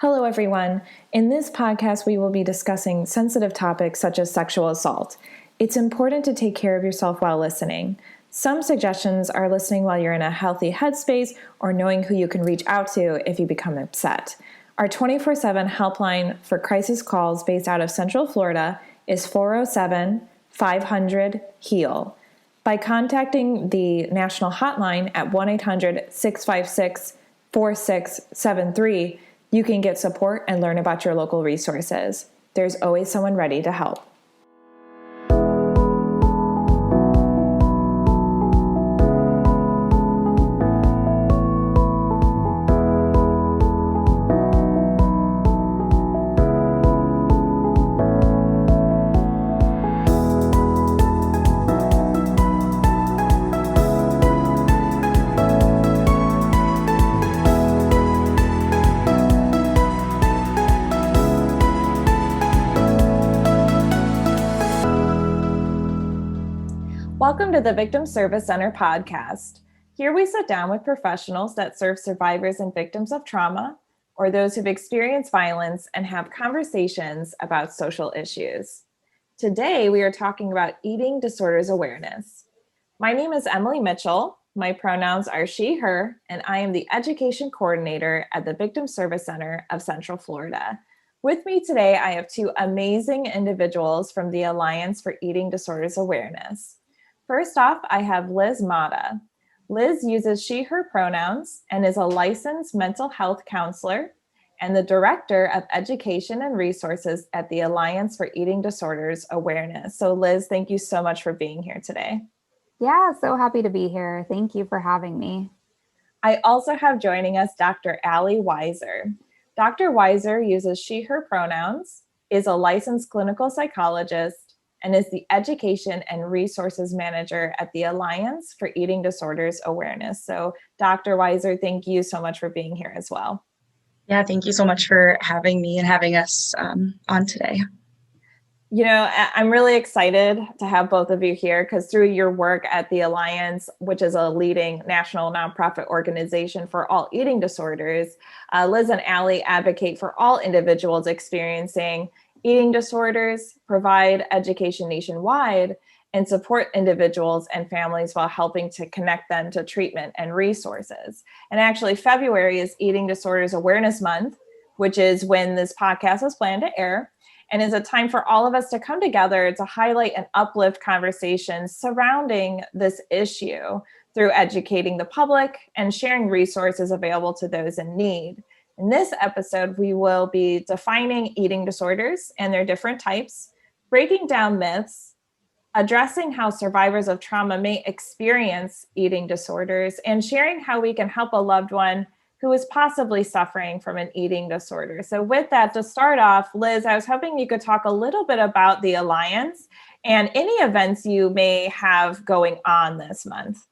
Hello, everyone. In this podcast, we will be discussing sensitive topics such as sexual assault. It's important to take care of yourself while listening. Some suggestions are listening while you're in a healthy headspace or knowing who you can reach out to if you become upset. Our 24/7 helpline for crisis calls based out of Central Florida is 407-500-HEAL. By contacting the National Hotline at 1-800-656-4673, you can get support and learn about your local resources. There's always someone ready to help. Welcome to the Victim Service Center podcast. Here we sit down with professionals that serve survivors and victims of trauma or those who've experienced violence and have conversations about social issues. Today, we are talking about eating disorders awareness. My name is Emilie Mitchell. My pronouns are she, her, and I am the education coordinator at the Victim Service Center of Central Florida. With me today, I have two amazing individuals from the Alliance for Eating Disorders Awareness. First off, I have Liz Motta. Liz uses she, her pronouns and is a licensed mental health counselor and the Director of Education and Resources at the Alliance for Eating Disorders Awareness. So Liz, thank you so much for being here today. Yeah, so happy to be here. Thank you for having me. I also have joining us Dr. Allie Weiser. Dr. Weiser uses she, her pronouns, is a licensed clinical psychologist, and is the Education and Resources Manager at the Alliance for Eating Disorders Awareness. So Dr. Weiser, thank you so much for being here as well. Yeah, thank you so much for having me and having us on today. You know, I'm really excited to have both of you here because through your work at the Alliance, which is a leading national nonprofit organization for all eating disorders, Liz and Allie advocate for all individuals experiencing eating disorders, provide education nationwide, and support individuals and families while helping to connect them to treatment and resources. And actually, February is Eating Disorders Awareness Month, which is when this podcast is planned to air, and is a time for all of us to come together to highlight and uplift conversations surrounding this issue through educating the public and sharing resources available to those in need. In this episode, we will be defining eating disorders and their different types, breaking down myths, addressing how survivors of trauma may experience eating disorders, and sharing how we can help a loved one who is possibly suffering from an eating disorder. So with that, to start off, Liz, I was hoping you could talk a little bit about the Alliance and any events you may have going on this month.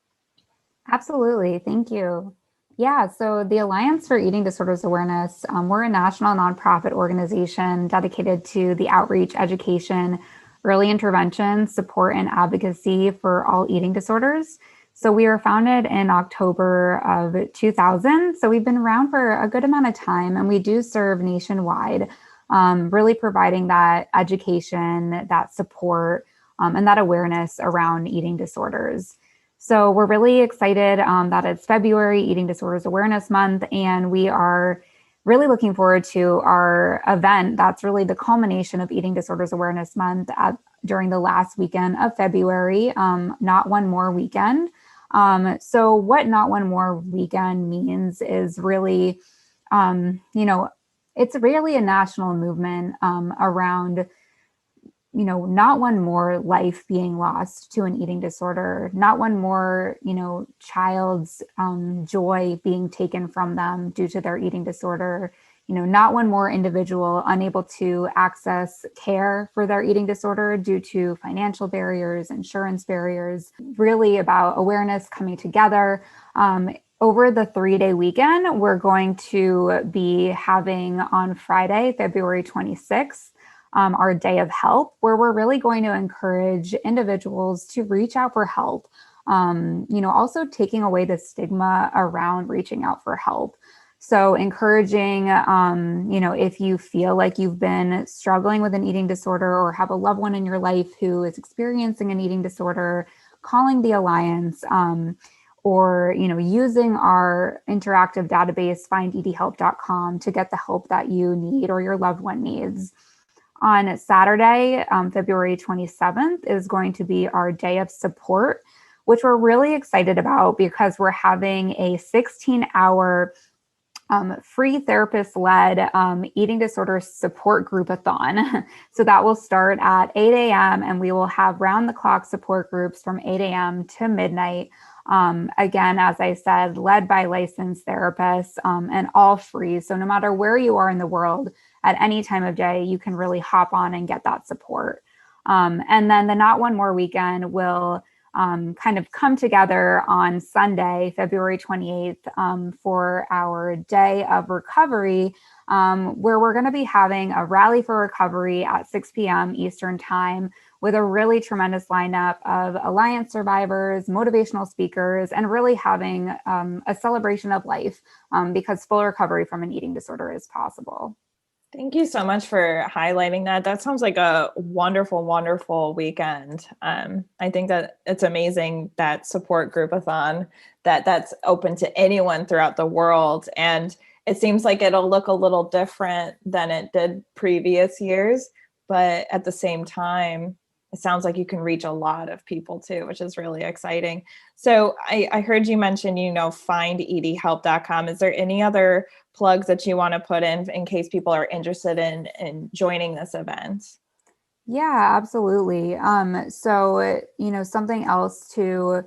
Absolutely. Thank you. Yeah, so the Alliance for Eating Disorders Awareness, we're a national nonprofit organization dedicated to the outreach, education, early intervention, support, and advocacy for all eating disorders. So we were founded in October of 2000. So we've been around for a good amount of time, and we do serve nationwide, really providing that education, that support, and that awareness around eating disorders. So we're really excited that it's February, Eating Disorders Awareness Month, and we are really looking forward to our event. That's really the culmination of Eating Disorders Awareness Month during the last weekend of February, Not One More Weekend. So what Not One More Weekend means is really, it's really a national movement around not one more life being lost to an eating disorder, not one more, child's joy being taken from them due to their eating disorder, not one more individual unable to access care for their eating disorder due to financial barriers, insurance barriers, really about awareness coming together. Over the 3-day weekend, we're going to be having on Friday, February 26th, our Day of Help, where we're really going to encourage individuals to reach out for help. Also taking away the stigma around reaching out for help. So encouraging, if you feel like you've been struggling with an eating disorder or have a loved one in your life who is experiencing an eating disorder, calling the Alliance, or using our interactive database, findedhelp.com, to get the help that you need or your loved one needs. On Saturday, February 27th, is going to be our Day of Support, which we're really excited about because we're having a 16-hour free therapist-led eating disorder support group-a-thon. So that will start at 8 a.m. and we will have round-the-clock support groups from 8 a.m. to midnight. Again, as I said, led by licensed therapists, and all free. So no matter where you are in the world, at any time of day, you can really hop on and get that support. And then the Not One More weekend will kind of come together on Sunday, February 28th, for our Day of Recovery, where we're going to be having a rally for recovery at 6 p.m. Eastern Time with a really tremendous lineup of Alliance survivors, motivational speakers, and really having a celebration of life, because full recovery from an eating disorder is possible. Thank you so much for highlighting that. That sounds like a wonderful, wonderful weekend. I think that it's amazing that support group-a-thon, that's open to anyone throughout the world. And it seems like it'll look a little different than it did previous years. But at the same time, it sounds like you can reach a lot of people too, which is really exciting. So I heard you mention, findedhelp.com. Is there any other plugs that you want to put in case people are interested in joining this event? Yeah, absolutely. Something else to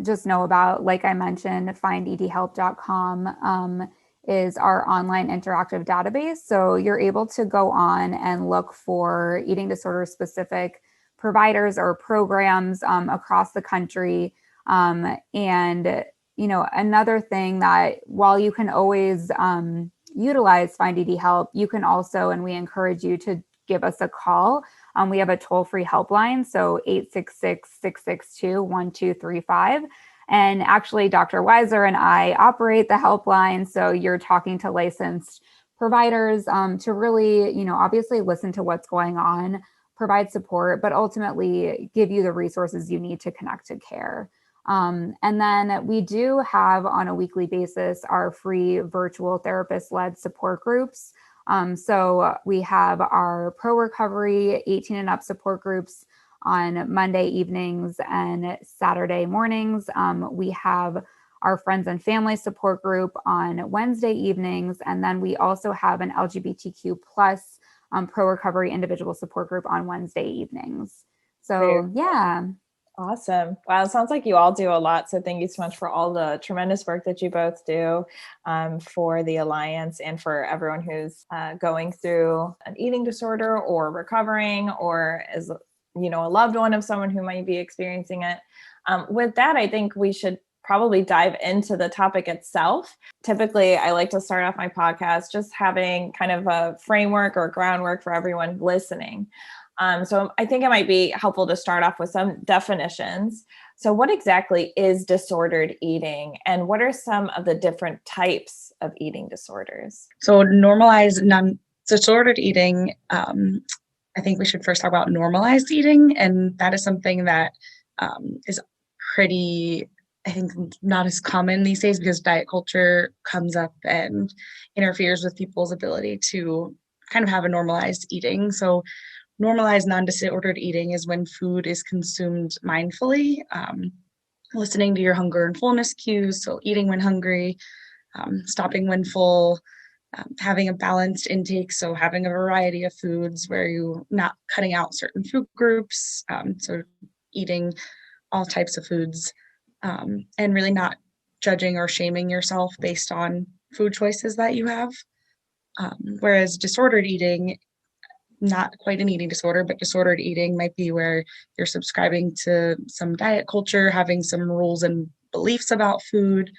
just know about, like I mentioned, findedhelp.com is our online interactive database. So you're able to go on and look for eating disorder specific providers or programs across the country. Another thing that, while you can always utilize Find ED Help, you can also, and we encourage you to give us a call. We have a toll-free helpline, so 866-662-1235. And actually, Dr. Weiser and I operate the helpline, so you're talking to licensed providers to really, obviously listen to what's going on, provide support, but ultimately give you the resources you need to connect to care. And then we do have, on a weekly basis, our free virtual therapist-led support groups. So we have our pro recovery 18 and up support groups on Monday evenings and Saturday mornings. We have our friends and family support group on Wednesday evenings. And then we also have an LGBTQ plus pro recovery individual support group on Wednesday evenings. So yeah. Awesome. Wow. It sounds like you all do a lot. So thank you so much for all the tremendous work that you both do for the Alliance and for everyone who's going through an eating disorder or recovering, or is, a loved one of someone who might be experiencing it. With that, I think we should probably dive into the topic itself. Typically, I like to start off my podcast just having kind of a framework or groundwork for everyone listening. So I think it might be helpful to start off with some definitions. So what exactly is disordered eating, and what are some of the different types of eating disorders? So disordered eating, I think we should first talk about normalized eating. And that is something that is pretty, I think, not as common these days because diet culture comes up and interferes with people's ability to kind of have a normalized eating. So normalized non-disordered eating is when food is consumed mindfully, listening to your hunger and fullness cues, so eating when hungry, stopping when full, having a balanced intake, so having a variety of foods where you're not cutting out certain food groups, so eating all types of foods, and really not judging or shaming yourself based on food choices that you have. Whereas disordered eating, not quite an eating disorder, but disordered eating might be where you're subscribing to some diet culture, having some rules and beliefs about food.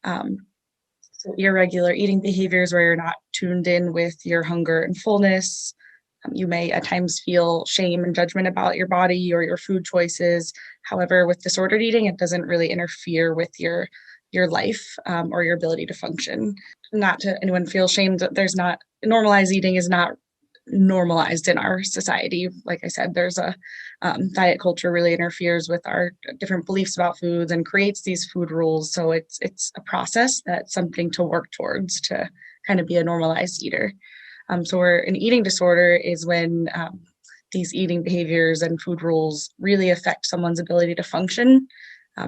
So irregular eating behaviors where you're not tuned in with your hunger and fullness. You may at times feel shame and judgment about your body or your food choices. However, with disordered eating, it doesn't really interfere with your your life or your ability to function. Not to anyone feel shamed that there's not normalized eating is not normalized in our society. Like I said, there's a diet culture really interferes with our different beliefs about foods and creates these food rules. So it's a process that's something to work towards to kind of be a normalized eater. So where an eating disorder is when these eating behaviors and food rules really affect someone's ability to function.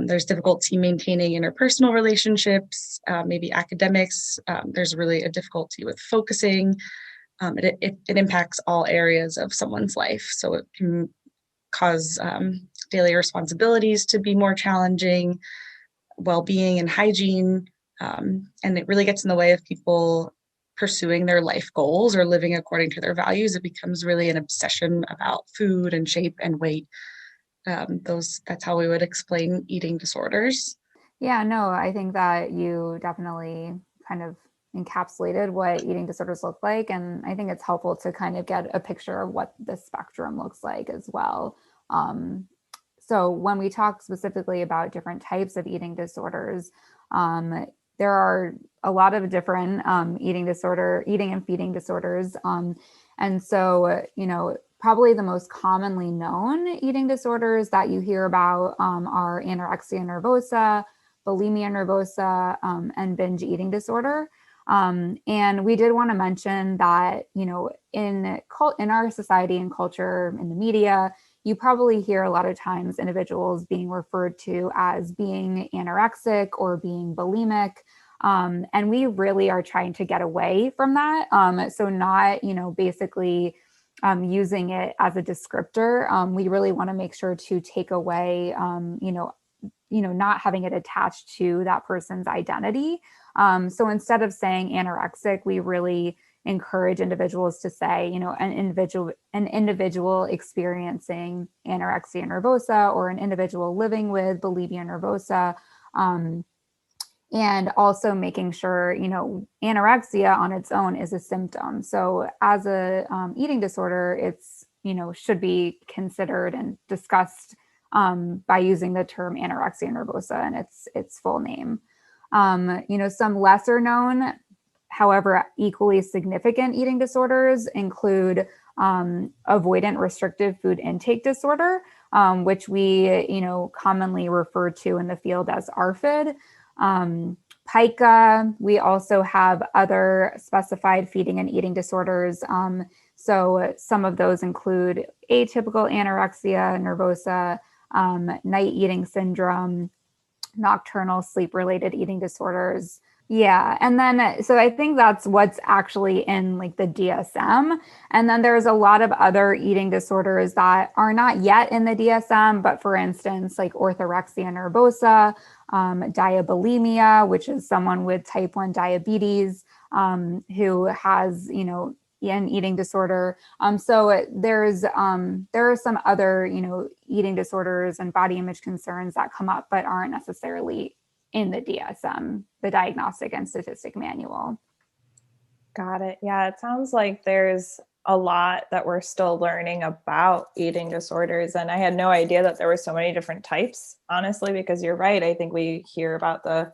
There's difficulty maintaining interpersonal relationships, maybe academics. There's really a difficulty with focusing. It impacts all areas of someone's life. So it can cause daily responsibilities to be more challenging, well-being and hygiene. And it really gets in the way of people pursuing their life goals or living according to their values. It becomes really an obsession about food and shape and weight. That's how we would explain eating disorders. Yeah, no, I think that you definitely kind of encapsulated what eating disorders look like. And I think it's helpful to kind of get a picture of what the spectrum looks like as well. So when we talk specifically about different types of eating disorders, there are a lot of different eating and feeding disorders. And so, probably the most commonly known eating disorders that you hear about are anorexia nervosa, bulimia nervosa, and binge eating disorder. And we did want to mention that, in our society and culture, in the media, you probably hear a lot of times individuals being referred to as being anorexic or being bulimic. And we really are trying to get away from that. So not, basically using it as a descriptor. We really want to make sure to take away, not having it attached to that person's identity. So instead of saying anorexic, we really encourage individuals to say, an individual experiencing anorexia nervosa or an individual living with bulimia nervosa. And also making sure, anorexia on its own is a symptom. So as a eating disorder, it's, should be considered and discussed by using the term anorexia nervosa and its full name. Some lesser known, however, equally significant eating disorders include avoidant restrictive food intake disorder, which we, commonly refer to in the field as ARFID. Pica. We also have other specified feeding and eating disorders. So some of those include atypical anorexia nervosa, night eating syndrome, nocturnal sleep-related eating disorders. Yeah. And then, so I think that's what's actually in like the DSM. And then there's a lot of other eating disorders that are not yet in the DSM, but for instance, like orthorexia nervosa, diabulimia, which is someone with type 1 diabetes, who has, an eating disorder. So there are some other, eating disorders and body image concerns that come up, but aren't necessarily in the DSM, the Diagnostic and Statistic Manual. Got it. Yeah, it sounds like there's a lot that we're still learning about eating disorders. And I had no idea that there were so many different types, honestly, because you're right. I think we hear about the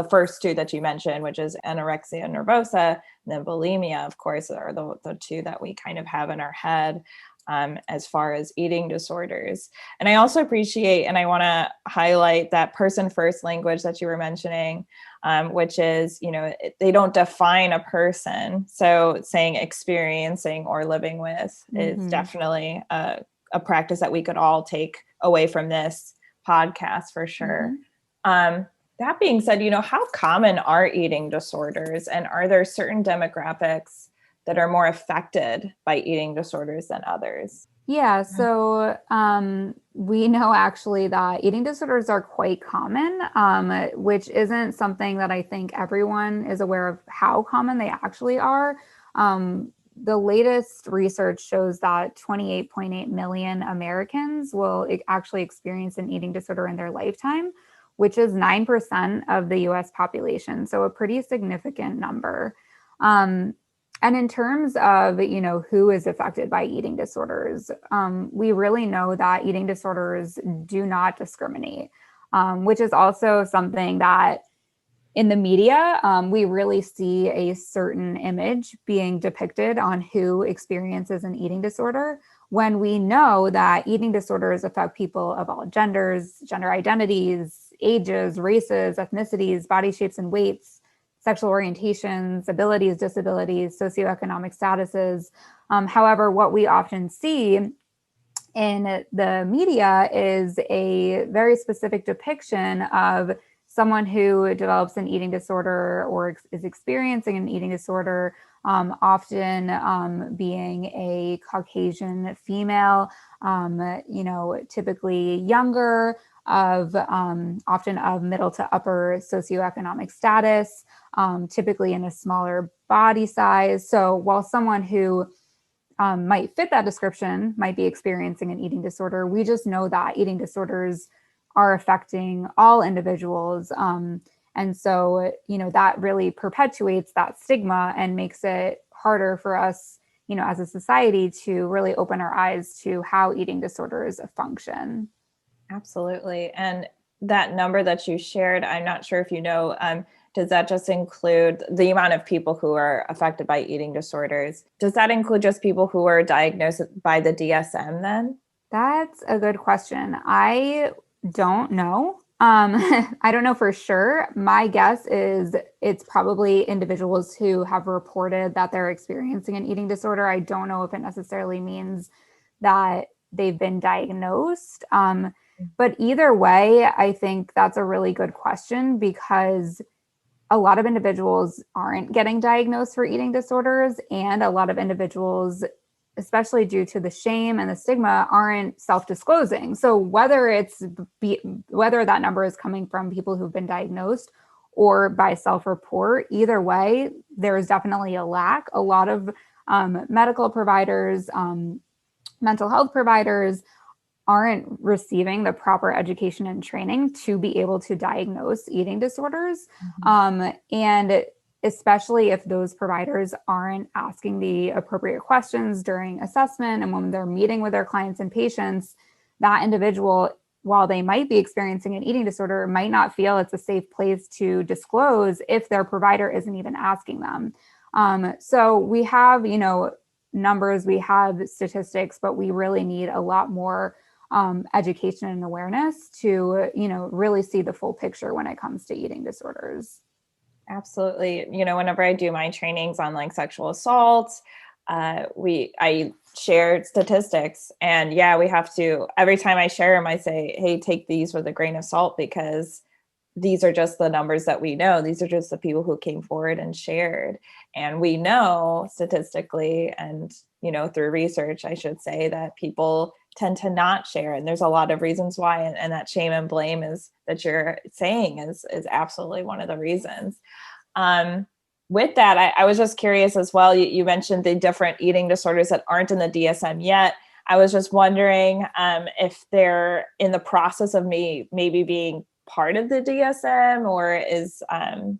first two that you mentioned, which is anorexia nervosa, and then bulimia, of course, are the two that we kind of have in our head. As far as eating disorders. And I also appreciate, and I want to highlight that person first language that you were mentioning, which is, they don't define a person. So saying experiencing or living with is definitely a practice that we could all take away from this podcast for sure. That being said, how common are eating disorders, and are there certain demographics that are more affected by eating disorders than others? Yeah, so we know actually that eating disorders are quite common, which isn't something that I think everyone is aware of how common they actually are. The latest research shows that 28.8 million Americans will actually experience an eating disorder in their lifetime, which is 9% of the US population. So a pretty significant number. And in terms of, who is affected by eating disorders, we really know that eating disorders do not discriminate. which is also something that in the media, we really see a certain image being depicted on who experiences an eating disorder, when we know that eating disorders affect people of all genders, gender identities, ages, races, ethnicities, body shapes and weights, sexual orientations, abilities, disabilities, socioeconomic statuses. However, what we often see in the media is a very specific depiction of someone who develops an eating disorder or is experiencing an eating disorder, often being a Caucasian female, typically younger, often of middle to upper socioeconomic status, typically in a smaller body size. So while someone who might fit that description might be experiencing an eating disorder, we just know that eating disorders are affecting all individuals. And so, that really perpetuates that stigma and makes it harder for us, as a society to really open our eyes to how eating disorders function. Absolutely. And that number that you shared, I'm not sure if you know, does that just include the amount of people who are affected by eating disorders? Does that include just people who are diagnosed by the DSM then? That's a good question. I don't know. I don't know for sure. My guess is it's probably individuals who have reported that they're experiencing an eating disorder. I don't know if it necessarily means that they've been diagnosed. But either way, I think that's a really good question, because a lot of individuals aren't getting diagnosed for eating disorders, and a lot of individuals, especially due to the shame and the stigma, aren't self-disclosing. So whether that number is coming from people who've been diagnosed or by self-report, either way, there is definitely a lack. A lot of medical providers, mental health providers aren't receiving the proper education and training to be able to diagnose eating disorders. And especially if those providers aren't asking the appropriate questions during assessment and when they're meeting with their clients and patients, that individual, while they might be experiencing an eating disorder, might not feel it's a safe place to disclose if their provider isn't even asking them. So we have, numbers, we have statistics, but we really need a lot more education and awareness to, really see the full picture when it comes to eating disorders. Absolutely. Whenever I do my trainings on like sexual assault, I share statistics, and we have to, every time I share them, I say, hey, take these with a grain of salt, because these are just the numbers that we know. These are just the people who came forward and shared. And we know statistically and, through research, I should say, that people tend to not share. And there's a lot of reasons why. And that shame and blame is that you're saying is absolutely one of the reasons. With that, I was just curious as well. You mentioned the different eating disorders that aren't in the DSM yet. I was just wondering if they're in the process of maybe being part of the DSM, or is I'm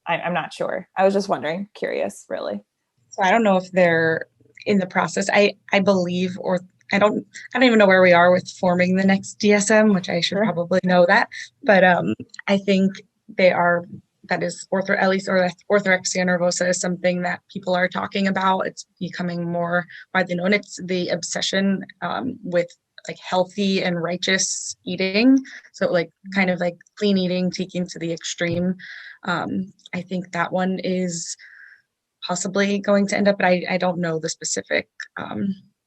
not sure. I was just wondering, curious, really. So I don't know if they're in the process. I believe, or I don't even know where we are with forming the next DSM, which I should probably know that. But I think they are. That is at least orthorexia nervosa is something that people are talking about. It's becoming more widely known. It's the obsession with like healthy and righteous eating. So like kind of like clean eating, taking to the extreme. I think that one is possibly going to end up, but I don't know the specific,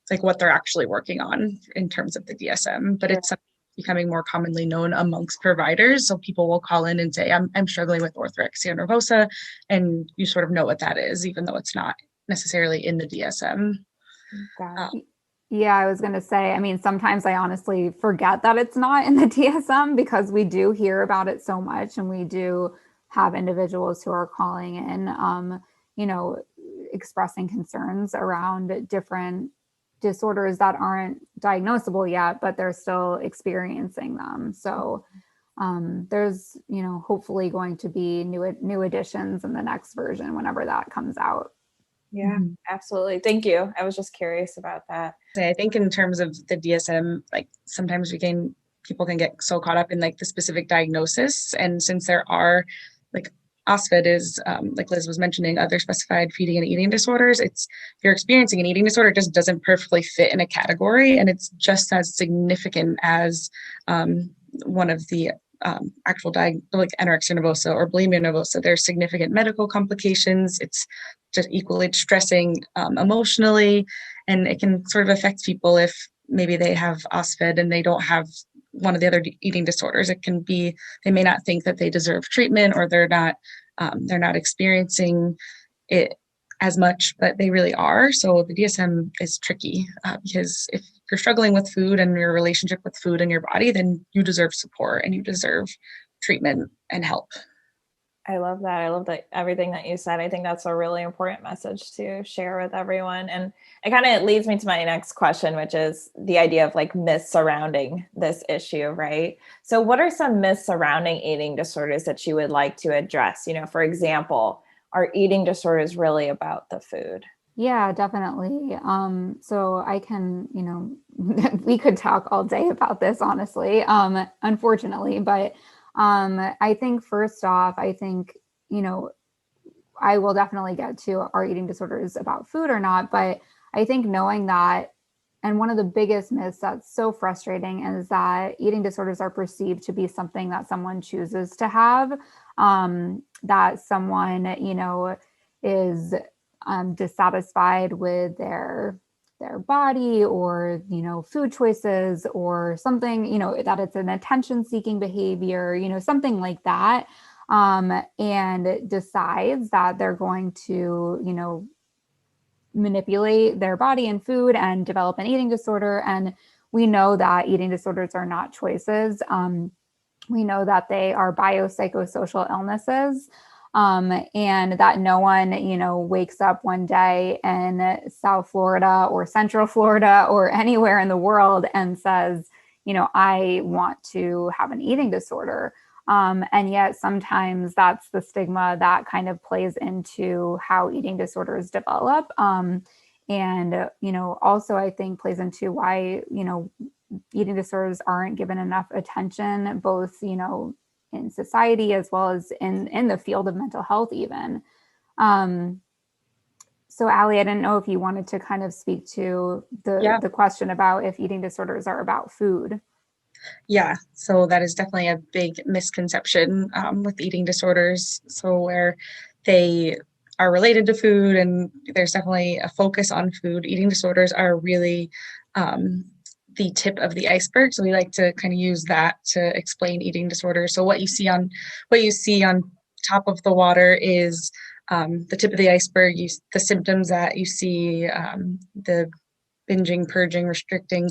like what they're actually working on in terms of the DSM, but it's becoming more commonly known amongst providers. So people will call in and say, I'm struggling with orthorexia nervosa, and you sort of know what that is, even though it's not necessarily in the DSM. Yeah, I was going to say, sometimes I honestly forget that it's not in the DSM, because we do hear about it so much, and we do have individuals who are calling in, expressing concerns around different disorders that aren't diagnosable yet, but they're still experiencing them. So there's, hopefully going to be new additions in the next version whenever that comes out. Yeah, absolutely. Thank you. I was just curious about that. I think in terms of the DSM, like sometimes we can people can get so caught up in like the specific diagnosis. And since there are like OSFED is, like Liz was mentioning, other specified feeding and eating disorders. If you're experiencing an eating disorder, it just doesn't perfectly fit in a category, and it's just as significant as one of the actual like anorexia nervosa or bulimia nervosa. There's significant medical complications. It's just equally stressing emotionally, and it can sort of affect people if maybe they have OSFED and they don't have one of the other eating disorders. It can be, they may not think that they deserve treatment, or they're not experiencing it as much, but they really are. So the DSM is tricky because if you're struggling with food and your relationship with food and your body, then you deserve support and you deserve treatment and help. I love that. I love that everything that you said. I think that's a really important message to share with everyone. And it kind of leads me to my next question, which is the idea of like myths surrounding this issue, right? So what are some myths surrounding eating disorders that you would like to address? You know, for example, are eating disorders really about the food? Yeah, definitely. So I can, we could talk all day about this, honestly, unfortunately, but I think first off, I will definitely get to are eating disorders about food or not, but I think knowing that, and one of the biggest myths that's so frustrating is that eating disorders are perceived to be something that someone chooses to have, that someone, is dissatisfied with their body or food choices or something, that it's an attention seeking behavior, something like that, and decides that they're going to manipulate their body and food and develop an eating disorder. And we know that eating disorders are not choices. We know that they are biopsychosocial illnesses, and that no one, wakes up one day in South Florida or Central Florida or anywhere in the world and says, I want to have an eating disorder. And yet sometimes that's the stigma that kind of plays into how eating disorders develop. And, also I think plays into why, eating disorders aren't given enough attention, both, in society as well as in the field of mental health even. So Allie, I didn't know if you wanted to kind of speak to the question about if eating disorders are about food. Yeah, so that is definitely a big misconception with eating disorders. So where they are related to food, and there's definitely a focus on food. Eating disorders are really the tip of the iceberg. So we like to kind of use that to explain eating disorders. So what you see on top of the water is the tip of the iceberg. The symptoms that you see, the binging, purging, restricting,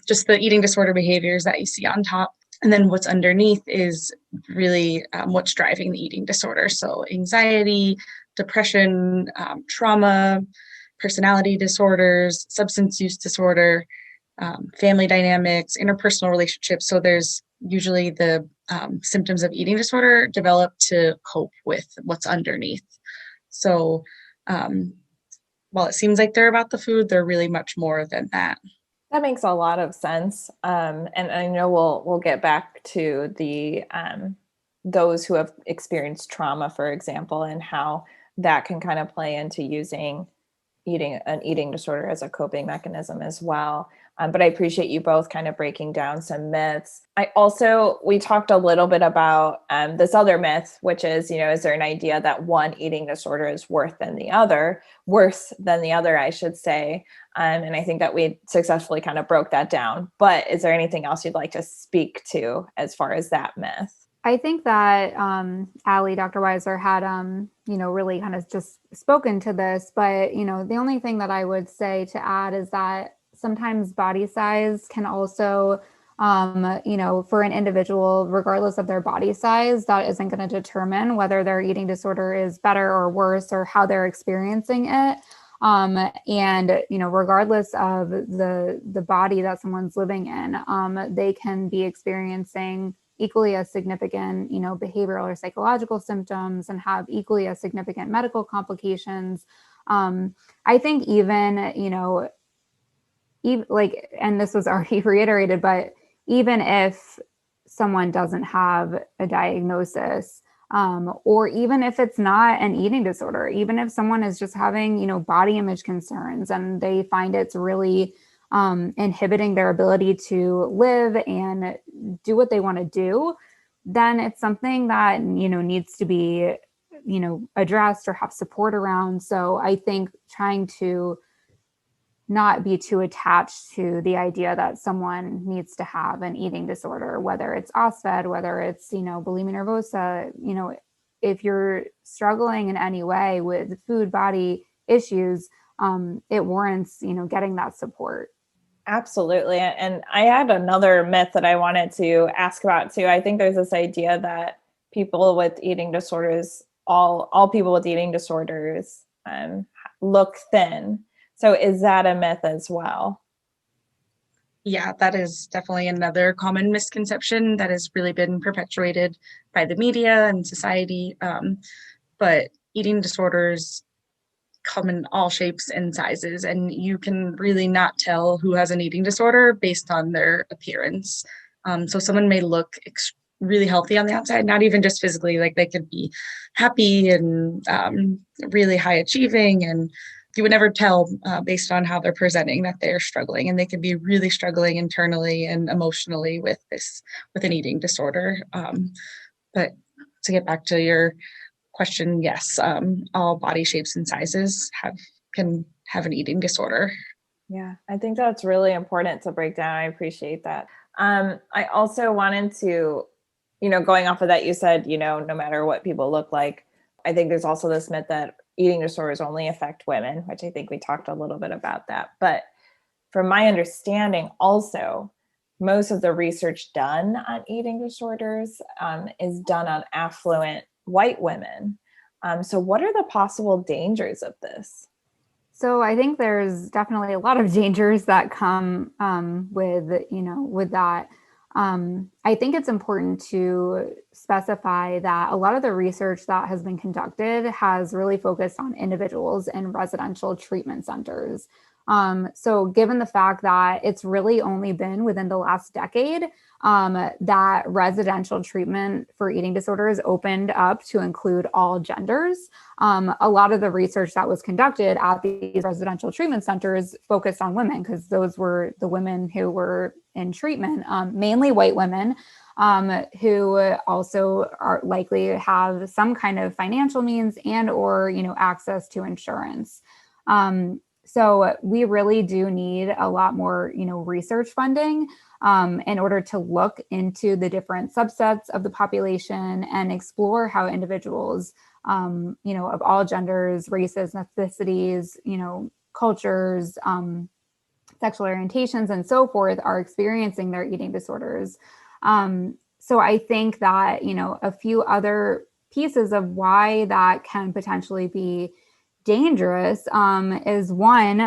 just the eating disorder behaviors that you see on top. And then what's underneath is really what's driving the eating disorder. So anxiety, depression, trauma, personality disorders, substance use disorder, family dynamics, interpersonal relationships. So there's usually the symptoms of eating disorder develop to cope with what's underneath. So while it seems like they're about the food, they're really much more than that. That makes a lot of sense. And I know we'll get back to the those who have experienced trauma, for example, and how that can kind of play into using an eating disorder as a coping mechanism as well. But I appreciate you both kind of breaking down some myths. We talked a little bit about this other myth, which is, is there an idea that one eating disorder is worse than the other, I should say. And I think that we successfully kind of broke that down. But is there anything else you'd like to speak to as far as that myth? I think that Allie, Dr. Weiser had, really kind of just spoken to this. But, the only thing that I would say to add is that sometimes body size can also, for an individual, regardless of their body size, that isn't going to determine whether their eating disorder is better or worse or how they're experiencing it. And, regardless of the body that someone's living in, they can be experiencing equally as significant, behavioral or psychological symptoms and have equally as significant medical complications. I think even, and this was already reiterated, but even if someone doesn't have a diagnosis, or even if it's not an eating disorder, even if someone is just having, body image concerns and they find it's really inhibiting their ability to live and do what they want to do, then it's something that, needs to be, addressed or have support around. So I think trying to not be too attached to the idea that someone needs to have an eating disorder, whether it's OSFED, whether it's, bulimia nervosa, if you're struggling in any way with food body issues, it warrants, getting that support. Absolutely. And I had another myth that I wanted to ask about too. I think there's this idea that people with eating disorders, all people with eating disorders look thin. So is that a myth as well? Yeah, that is definitely another common misconception that has really been perpetuated by the media and society. But eating disorders come in all shapes and sizes, and you can really not tell who has an eating disorder based on their appearance. So someone may look really healthy on the outside, not even just physically, like they could be happy and really high achieving, and you would never tell based on how they're presenting that they're struggling, and they could be really struggling internally and emotionally with an eating disorder. But to get back to your question, yes, all body shapes and sizes can have an eating disorder. Yeah, I think that's really important to break down. I appreciate that. I also wanted to, going off of that, you said, no matter what people look like, I think there's also this myth that eating disorders only affect women, which I think we talked a little bit about that. But from my understanding, also, most of the research done on eating disorders is done on affluent white women. So what are the possible dangers of this? So I think there's definitely a lot of dangers that come with that. I think it's important to specify that a lot of the research that has been conducted has really focused on individuals in residential treatment centers. So given the fact that it's really only been within the last decade that residential treatment for eating disorders opened up to include all genders, a lot of the research that was conducted at these residential treatment centers focused on women because those were the women who were in treatment, mainly white women, who also are likely have some kind of financial means and or access to insurance. So we really do need a lot more research funding in order to look into the different subsets of the population and explore how individuals of all genders, races, ethnicities, cultures, sexual orientations, and so forth are experiencing their eating disorders. So I think that, a few other pieces of why that can potentially be dangerous is one,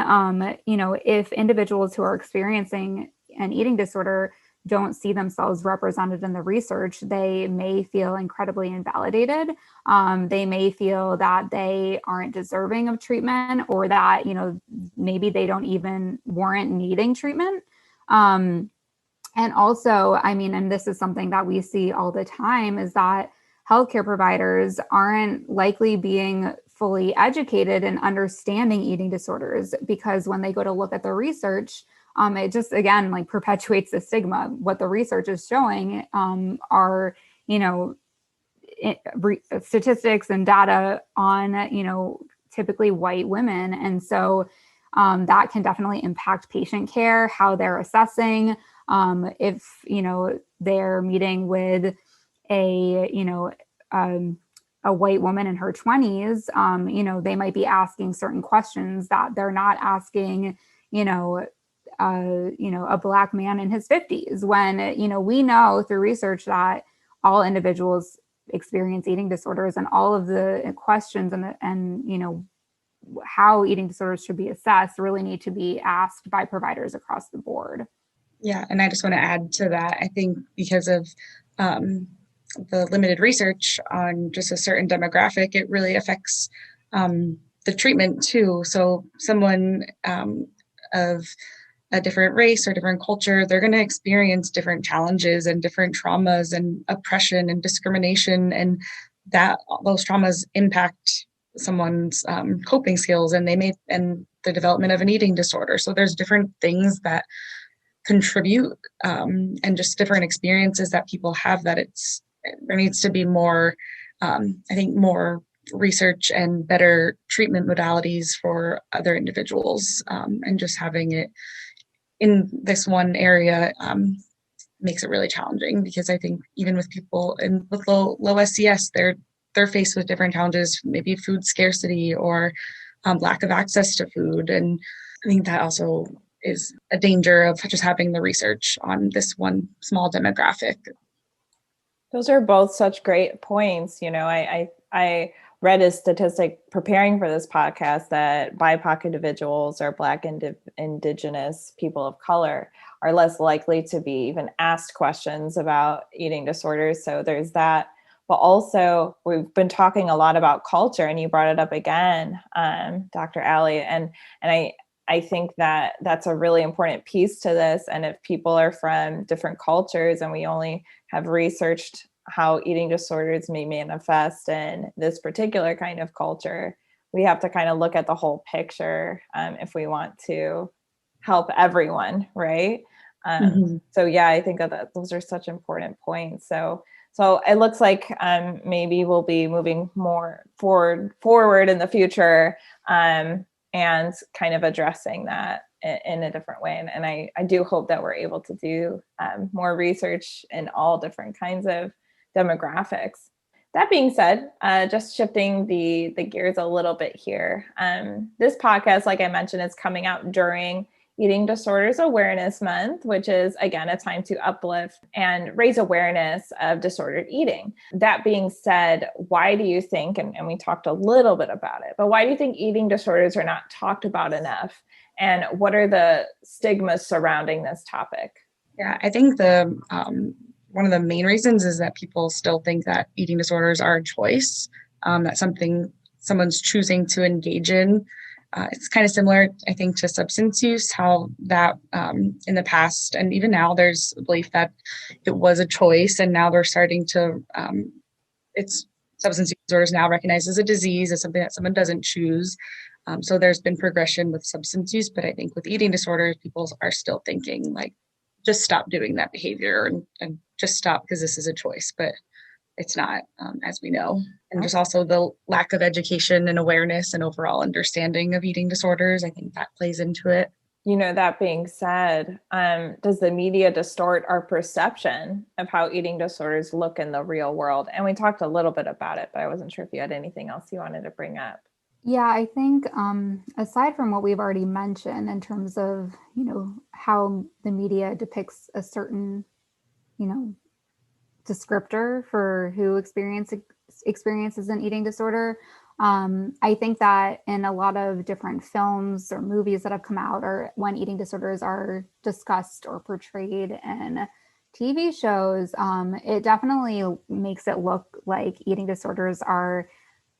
if individuals who are experiencing an eating disorder don't see themselves represented in the research, they may feel incredibly invalidated. They may feel that they aren't deserving of treatment or that, maybe they don't even warrant needing treatment. And also, and this is something that we see all the time, is that healthcare providers aren't likely being fully educated in understanding eating disorders because when they go to look at the research, it just, again, like perpetuates the stigma. What the research is showing are, statistics and data on, typically white women. And so that can definitely impact patient care, how they're assessing, if, they're meeting with a white woman in her 20s, they might be asking certain questions that they're not asking, a Black man in his 50s when, we know through research that all individuals experience eating disorders and all of the questions and how eating disorders should be assessed really need to be asked by providers across the board. Yeah, and I just want to add to that. I think because of the limited research on just a certain demographic, it really affects the treatment too. So someone of a different race or different culture, they're going to experience different challenges and different traumas and oppression and discrimination, and that those traumas impact someone's coping skills, and and the development of an eating disorder. So there's different things that contribute, and just different experiences that people have, that there needs to be more, I think, more research and better treatment modalities for other individuals, and just having it in this one area makes it really challenging, because I think even with people with low SCS, they're faced with different challenges, maybe food scarcity or lack of access to food. And I think that also is a danger of just having the research on this one small demographic. Those are both such great points. I read a statistic preparing for this podcast that BIPOC individuals or Black and Indigenous people of color are less likely to be even asked questions about eating disorders. So there's that. But also, we've been talking a lot about culture, and you brought it up again, Dr. Allie. And I think that that's a really important piece to this. And if people are from different cultures, and we only have researched how eating disorders may manifest in this particular kind of culture, we have to kind of look at the whole picture if we want to help everyone, right? So yeah, I think that those are such important points. So it looks like maybe we'll be moving more forward in the future, and kind of addressing that in a different way. And I do hope that we're able to do more research in all different kinds of demographics. That being said, just shifting the gears a little bit here. This podcast, like I mentioned, is coming out during Eating Disorders Awareness Month, which is, again, a time to uplift and raise awareness of disordered eating. That being said, why do you think, and we talked a little bit about it, but why do you think eating disorders are not talked about enough? And what are the stigmas surrounding this topic? Yeah, I think one of the main reasons is that people still think that eating disorders are a choice, that's something someone's choosing to engage in. It's kind of similar, I think, to substance use, how that in the past and even now there's a belief that it was a choice, and now they're starting to, substance use disorder is now recognized as a disease, as something that someone doesn't choose. So there's been progression with substance use, but I think with eating disorders, people are still thinking like, just stop doing that behavior and just stop because this is a choice, but it's not, as we know. And just also the lack of education and awareness and overall understanding of eating disorders, I think that plays into it. That being said, does the media distort our perception of how eating disorders look in the real world? And we talked a little bit about it, but I wasn't sure if you had anything else you wanted to bring up. Yeah, I think aside from what we've already mentioned in terms of, how the media depicts a certain, descriptor for who experiences an eating disorder, I think that in a lot of different films or movies that have come out, or when eating disorders are discussed or portrayed in TV shows, it definitely makes it look like eating disorders are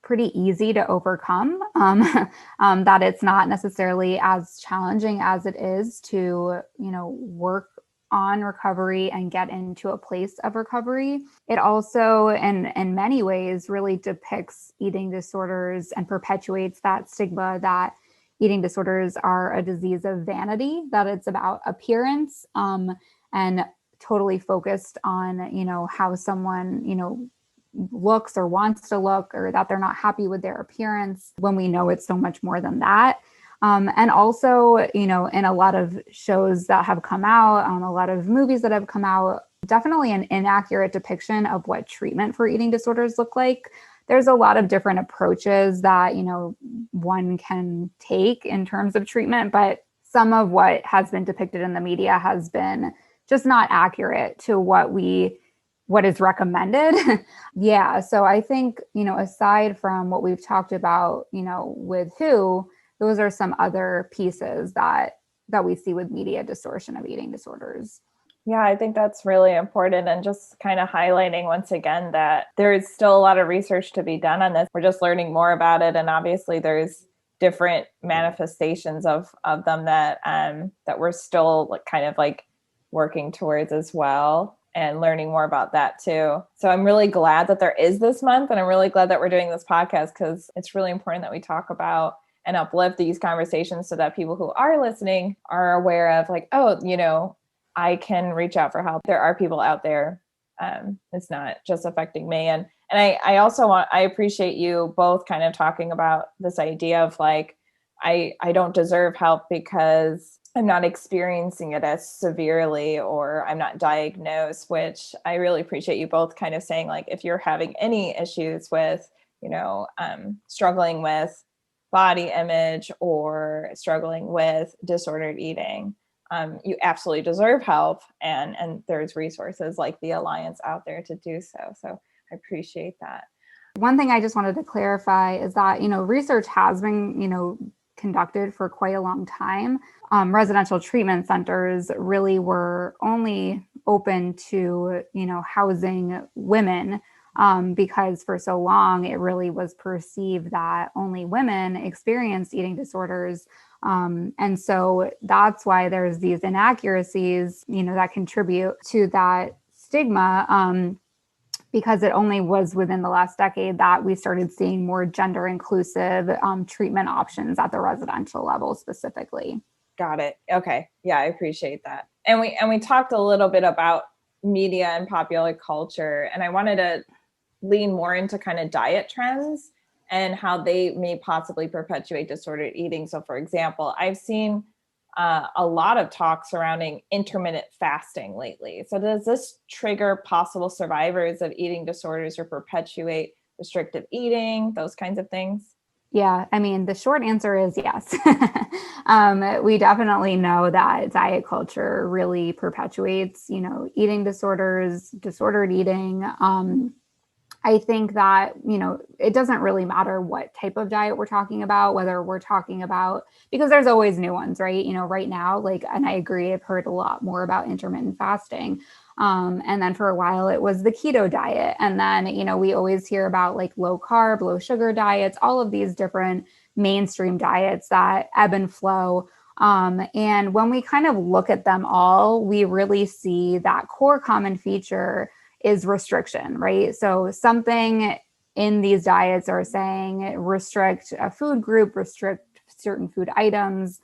pretty easy to overcome, that it's not necessarily as challenging as it is to, work on recovery and get into a place of recovery. It also, in many ways, really depicts eating disorders and perpetuates that stigma that eating disorders are a disease of vanity, that it's about appearance, and totally focused on, how someone, looks or wants to look, or that they're not happy with their appearance, when we know it's so much more than that. And also, in a lot of shows that have come out, a lot of movies that have come out, definitely an inaccurate depiction of what treatment for eating disorders look like. There's a lot of different approaches that, one can take in terms of treatment, but some of what has been depicted in the media has been just not accurate to what is recommended. Yeah. So I think, aside from what we've talked about, with WHO, those are some other pieces that we see with media distortion of eating disorders. Yeah, I think that's really important, and just kind of highlighting once again that there is still a lot of research to be done on this. We're just learning more about it. And obviously there's different manifestations of them that we're still like kind of like working towards as well, and learning more about that too. So I'm really glad that there is this month, and I'm really glad that we're doing this podcast, because it's really important that we talk about and uplift these conversations so that people who are listening are aware of like, oh, you know, I can reach out for help. There are people out there. It's not just affecting me. And I also I appreciate you both kind of talking about this idea of like, I don't deserve help because I'm not experiencing it as severely, or I'm not diagnosed, which I really appreciate you both kind of saying, like, if you're having any issues with, you know, struggling with body image or struggling with disordered eating, you absolutely deserve help. And there's resources like the Alliance out there to do so. So I appreciate that. One thing I just wanted to clarify is that, you know, research has been, you know, conducted for quite a long time. Residential treatment centers really were only open to, you know, housing women, because for so long it really was perceived that only women experienced eating disorders. And so that's why there's these inaccuracies, you know, that contribute to that stigma. Because it only was within the last decade that we started seeing more gender inclusive treatment options at the residential level specifically. Got it. Okay. Yeah, I appreciate that. And we talked a little bit about media and popular culture, and I wanted to lean more into kind of diet trends and how they may possibly perpetuate disordered eating. So for example, I've seen a lot of talk surrounding intermittent fasting lately. So does this trigger possible survivors of eating disorders or perpetuate restrictive eating, those kinds of things? Yeah, I mean, the short answer is yes. We definitely know that diet culture really perpetuates, you know, eating disorders, disordered eating. I think that, you know, it doesn't really matter what type of diet we're talking about, whether we're talking about, because there's always new ones, right? You know, right now, like, and I agree, I've heard a lot more about intermittent fasting. And then for a while it was the keto diet. And then, you know, we always hear about like low carb, low sugar diets, all of these different mainstream diets that ebb and flow. And when we kind of look at them all, we really see that core common feature is restriction, right? So something in these diets are saying restrict a food group, restrict certain food items,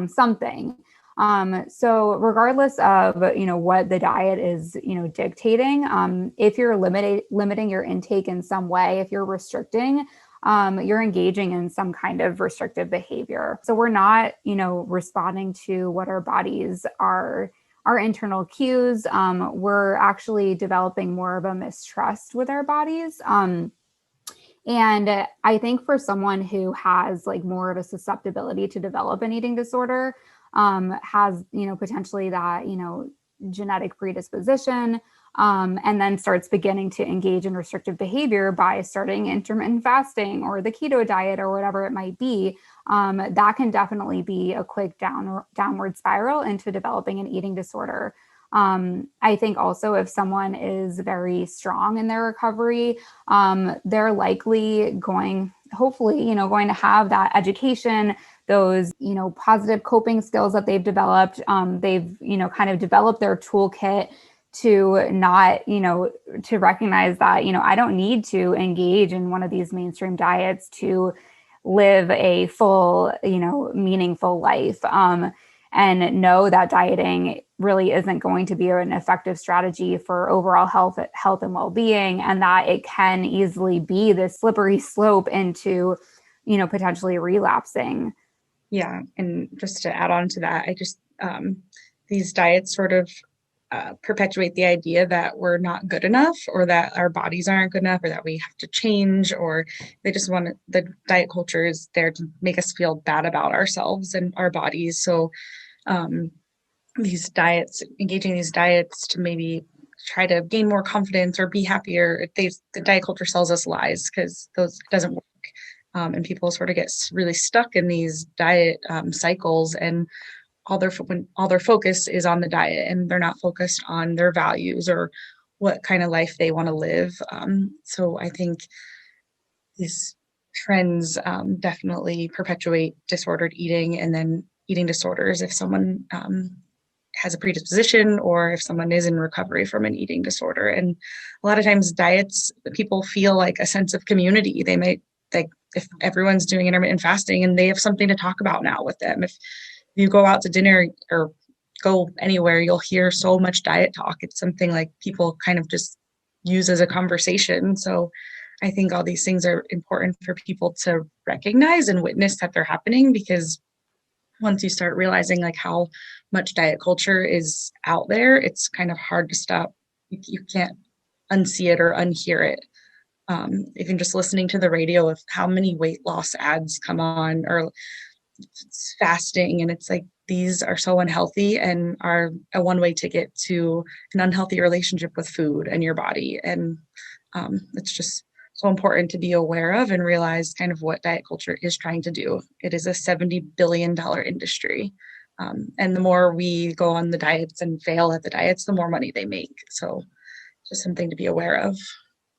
something. So regardless of, you know, what the diet is, you know, dictating, if you're limiting your intake in some way, if you're restricting, you're engaging in some kind of restrictive behavior. So we're not, you know, responding to what our bodies are, our internal cues. We're actually developing more of a mistrust with our bodies. And I think for someone who has like more of a susceptibility to develop an eating disorder, has, you know, potentially that, you know, genetic predisposition, and then starts beginning to engage in restrictive behavior by starting intermittent fasting or the keto diet or whatever it might be, that can definitely be a quick downward spiral into developing an eating disorder. I think also if someone is very strong in their recovery, they're likely hopefully, you know, going to have that education, those, you know, positive coping skills that they've developed. They've, you know, kind of developed their toolkit to not, you know, to recognize that, you know, I don't need to engage in one of these mainstream diets to live a full, you know, meaningful life. And know that dieting really isn't going to be an effective strategy for overall health and well-being, and that it can easily be this slippery slope into, you know, potentially relapsing. Yeah, and just to add on to that, I just these diets sort of perpetuate the idea that we're not good enough, or that our bodies aren't good enough, or that we have to change, or they just want the diet culture is there to make us feel bad about ourselves and our bodies. So these diets, engaging these diets to maybe try to gain more confidence or be happier, the diet culture sells us lies, because those doesn't work. And people sort of get really stuck in these diet cycles, and all their focus is on the diet, and they're not focused on their values or what kind of life they want to live. So I think this trends definitely perpetuate disordered eating and then eating disorders if someone has a predisposition or if someone is in recovery from an eating disorder. And a lot of times diets, people feel like a sense of community. They might, like, if everyone's doing intermittent fasting and they have something to talk about now with them. If you go out to dinner or go anywhere, you'll hear so much diet talk. It's something like people kind of just use as a conversation. So I think all these things are important for people to recognize and witness that they're happening, because once you start realizing like how much diet culture is out there, it's kind of hard to stop. You can't unsee it or unhear it. Even just listening to the radio of how many weight loss ads come on, or fasting, and it's like these are so unhealthy and are a one-way ticket to an unhealthy relationship with food and your body. And it's just so important to be aware of and realize kind of what diet culture is trying to do. It is a $70 billion industry. And the more we go on the diets and fail at the diets, the more money they make. So just something to be aware of.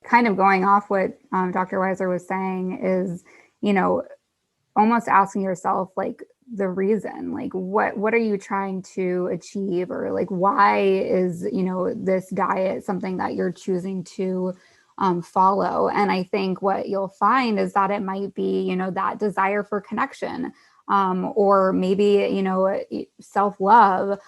Kind of going off what Dr. Weiser was saying is, you know, almost asking yourself like the reason, like what are you trying to achieve, or like why is, you know, this diet something that you're choosing to follow. And I think what you'll find is that it might be, you know, that desire for connection, or maybe, you know, self-love.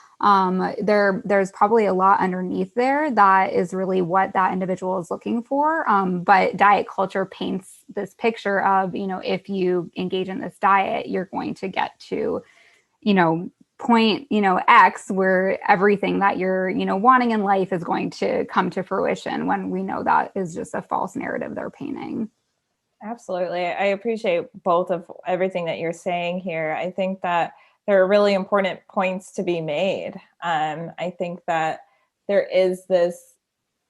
There's probably a lot underneath there that is really what that individual is looking for. But diet culture paints this picture of, you know, if you engage in this diet, you're going to get to, you know, point, you know, X, where everything that you're, you know, wanting in life is going to come to fruition, when we know that is just a false narrative they're painting. Absolutely. I appreciate both of everything that you're saying here. I think that there are really important points to be made. I think that there is this,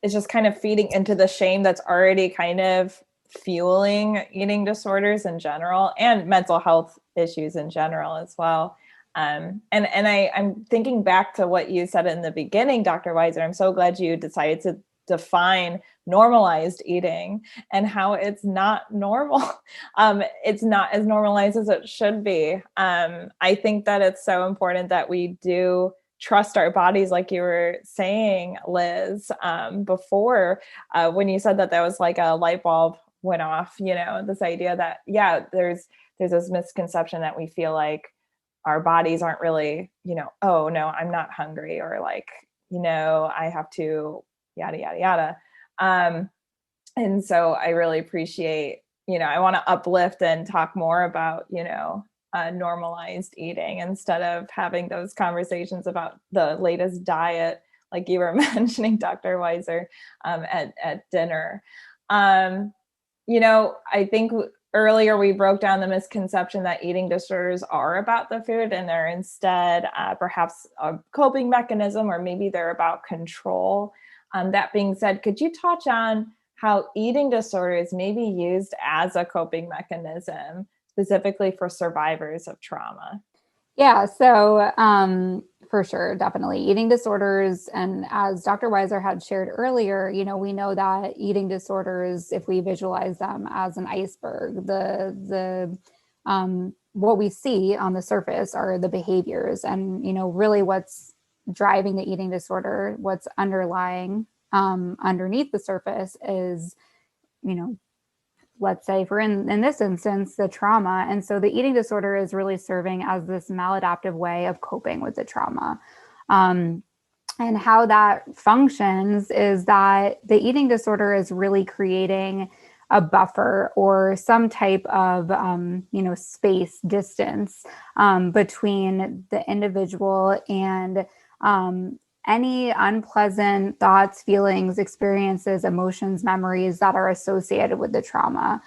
it's just kind of feeding into the shame that's already kind of fueling eating disorders in general and mental health issues in general as well. I'm thinking back to what you said in the beginning, Dr. Weiser. I'm so glad you decided to define normalized eating and how it's not normal. It's not as normalized as it should be. I think that it's so important that we do trust our bodies, like you were saying, Liz, before, when you said that was like a light bulb went off, you know, this idea that, yeah, there's this misconception that we feel like our bodies aren't really, you know, oh no, I'm not hungry, or like, you know, I have to yada, yada, yada. And so I really appreciate, you know, I want to uplift and talk more about, you know, normalized eating instead of having those conversations about the latest diet, like you were mentioning, Dr. Weiser, at dinner. You know, I think earlier we broke down the misconception that eating disorders are about the food, and they're instead perhaps a coping mechanism, or maybe they're about control. That being said, could you touch on how eating disorders may be used as a coping mechanism, specifically for survivors of trauma? Yeah, so for sure, definitely. Eating disorders, and as Dr. Weiser had shared earlier, you know, we know that eating disorders, if we visualize them as an iceberg, the what we see on the surface are the behaviors, and, you know, really what's driving the eating disorder, what's underlying underneath the surface is, you know, let's say for in this instance, the trauma. And so the eating disorder is really serving as this maladaptive way of coping with the trauma. And how that functions is that the eating disorder is really creating a buffer or some type of, you know, space distance between the individual and any unpleasant thoughts, feelings, experiences, emotions, memories that are associated with the trauma.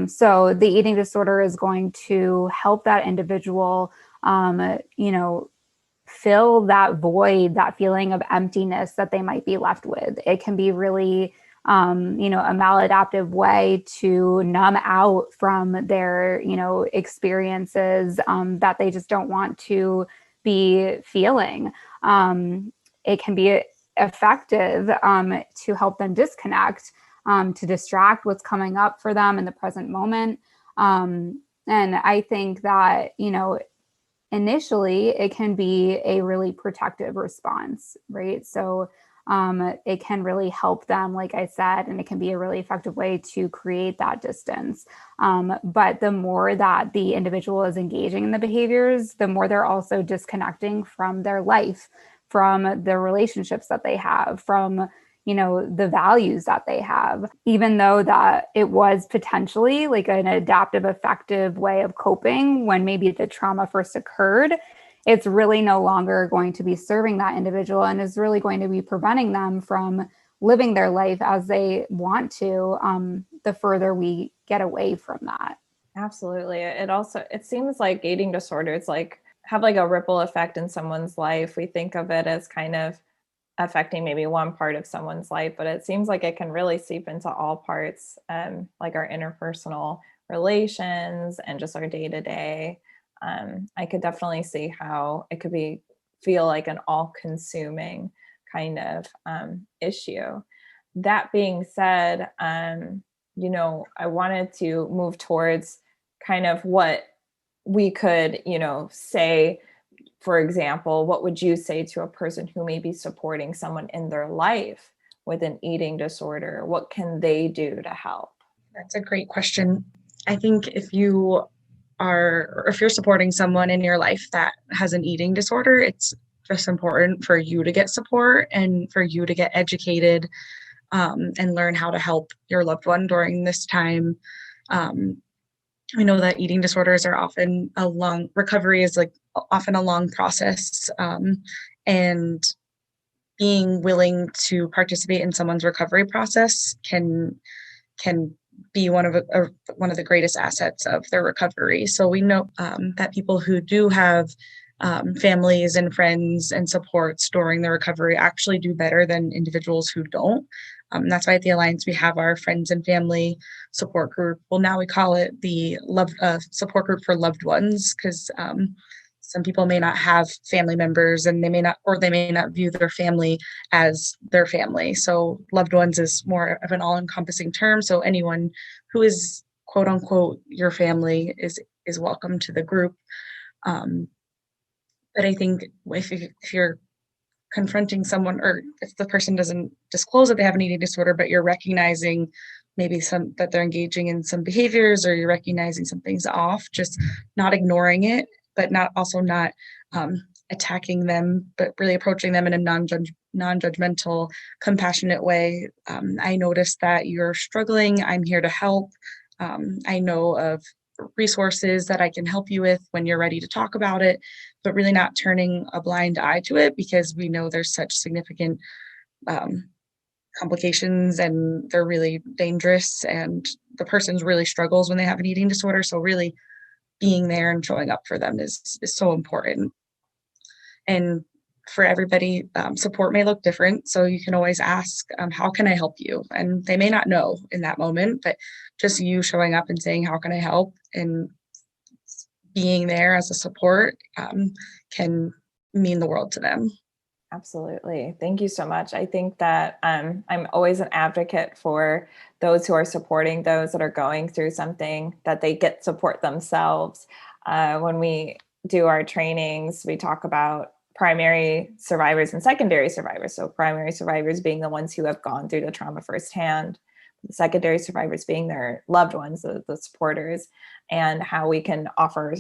So the eating disorder is going to help that individual, you know, fill that void, that feeling of emptiness that they might be left with. It can be really, you know, a maladaptive way to numb out from their, you know, experiences that they just don't want to be feeling. It can be effective to help them disconnect, to distract what's coming up for them in the present moment. And I think that, initially it can be a really protective response, right? So it can really help them, like I said, and it can be a really effective way to create that distance. But the more that the individual is engaging in the behaviors, the more they're also disconnecting from their life, from the relationships that they have, from the values that they have, even though that it was potentially like an adaptive, effective way of coping when maybe the trauma first occurred. It's really no longer going to be serving that individual and is really going to be preventing them from living their life as they want to, the further we get away from that. Absolutely. It seems like eating disorders have like a ripple effect in someone's life. We think of it as kind of affecting maybe one part of someone's life, but it seems like it can really seep into all parts, like our interpersonal relations and just our day to day. I could definitely see how it could feel like an all-consuming kind of issue. That being said, I wanted to move towards kind of what we could, say. For example, what would you say to a person who may be supporting someone in their life with an eating disorder? What can they do to help? That's a great question. I think if you're supporting someone in your life that has an eating disorder, it's just important for you to get support and for you to get educated, and learn how to help your loved one during this time. We know that eating disorders are often recovery is like often a long process, and being willing to participate in someone's recovery process can be one of the greatest assets of their recovery. So we know that people who do have families and friends and supports during the recovery actually do better than individuals who don't. That's why at the Alliance we have our friends and family support group. Well, now we call it the support group for loved ones, because some people may not have family members and they may not view their family as their family. So loved ones is more of an all-encompassing term. So anyone who is quote unquote your family is welcome to the group. But I think if you're confronting someone, or if the person doesn't disclose that they have an eating disorder, but you're recognizing maybe that they're engaging in some behaviors, or you're recognizing something's off, just not ignoring it, but not attacking them, but really approaching them in a non-judgmental, compassionate way. I noticed that you're struggling. I'm here to help. I know of resources that I can help you with when you're ready to talk about it, but really not turning a blind eye to it, because we know there's such significant complications and they're really dangerous, and the person really struggles when they have an eating disorder. So really being there and showing up for them is so important. And for everybody, support may look different. So you can always ask, how can I help you? And they may not know in that moment, but just you showing up and saying, how can I help? And being there as a support can mean the world to them. Absolutely. Thank you so much. I think that I'm always an advocate for those who are supporting those that are going through something, that they get support themselves. When we do our trainings, we talk about primary survivors and secondary survivors. So primary survivors being the ones who have gone through the trauma firsthand, the secondary survivors being their loved ones, the supporters, and how we can offer,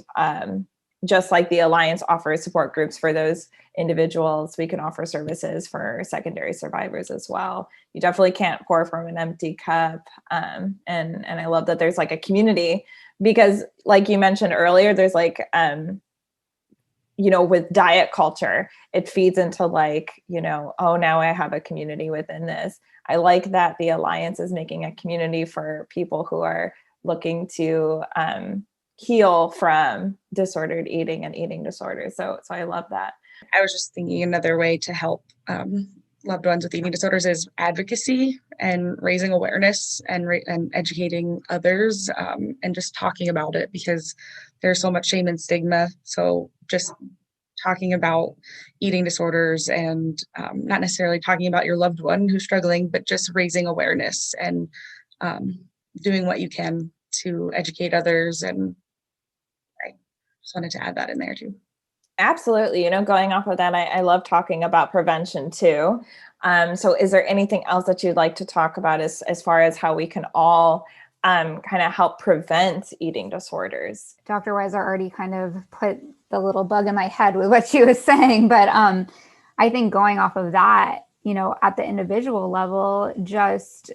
just like the Alliance offers support groups for those individuals, we can offer services for secondary survivors as well. You definitely can't pour from an empty cup. And I love that there's like a community, because like you mentioned earlier, there's like, with diet culture, it feeds into like, oh, now I have a community within this. I like that the Alliance is making a community for people who are looking to heal from disordered eating and eating disorders. So I love that. I was just thinking another way to help loved ones with eating disorders is advocacy and raising awareness and educating others, and just talking about it, because there's so much shame and stigma. So just talking about eating disorders and not necessarily talking about your loved one who's struggling, but just raising awareness and doing what you can to educate others. And I just wanted to add that in there too. Absolutely. Going off of that, I love talking about prevention too. So is there anything else that you'd like to talk about as far as how we can all kind of help prevent eating disorders? Dr. Weiser already kind of put the little bug in my head with what she was saying, but I think going off of that, at the individual level, just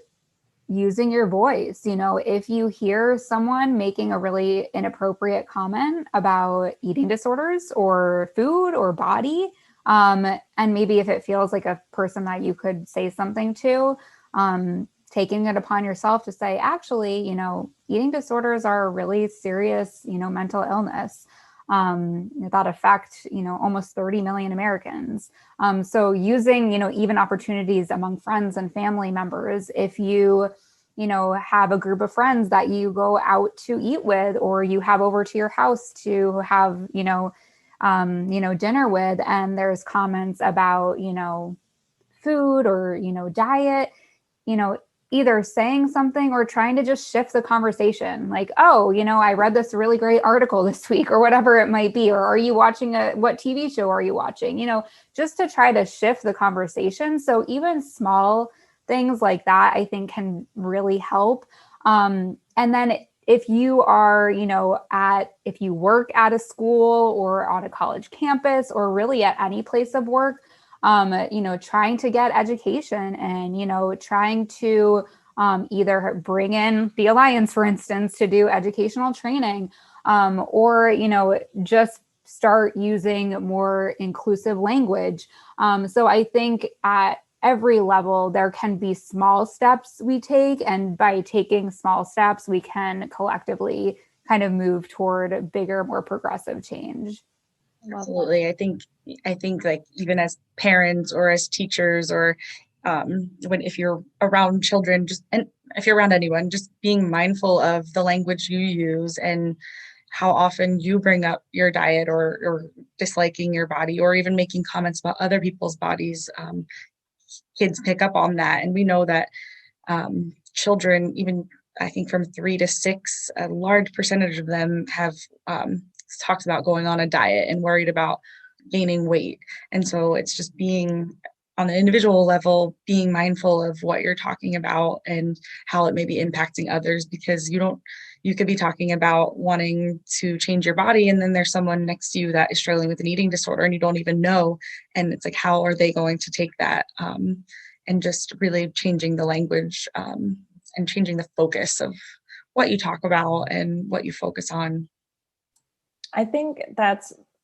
using your voice. If you hear someone making a really inappropriate comment about eating disorders or food or body, and maybe if it feels like a person that you could say something to, taking it upon yourself to say, actually, eating disorders are a really serious, mental illness that affect, almost 30 million Americans. So using, even opportunities among friends and family members, if you have a group of friends that you go out to eat with, or you have over to your house to have, dinner with, and there's comments about, food or, diet, either saying something or trying to just shift the conversation. Like, oh, I read this really great article this week, or whatever it might be. Or are you watching what TV show are you watching? Just to try to shift the conversation. So even small things like that, I think, can really help. And then if you are, if you work at a school or on a college campus, or really at any place of work, trying to get education and, trying to either bring in the Alliance, for instance, to do educational training, or, just start using more inclusive language. So I think at every level, there can be small steps we take. And by taking small steps, we can collectively kind of move toward bigger, more progressive change. Absolutely. I think like even as parents or as teachers, or if you're around children, and if you're around anyone, just being mindful of the language you use and how often you bring up your diet, or disliking your body, or even making comments about other people's bodies. Kids pick up on that. And we know that children, even I think from 3 to 6, a large percentage of them have talked about going on a diet and worried about gaining weight. And so it's just being on the individual level, being mindful of what you're talking about and how it may be impacting others, because you could be talking about wanting to change your body, and then there's someone next to you that is struggling with an eating disorder and you don't even know. And it's like, how are they going to take that? And just really changing the language, and changing the focus of what you talk about and what you focus on. I think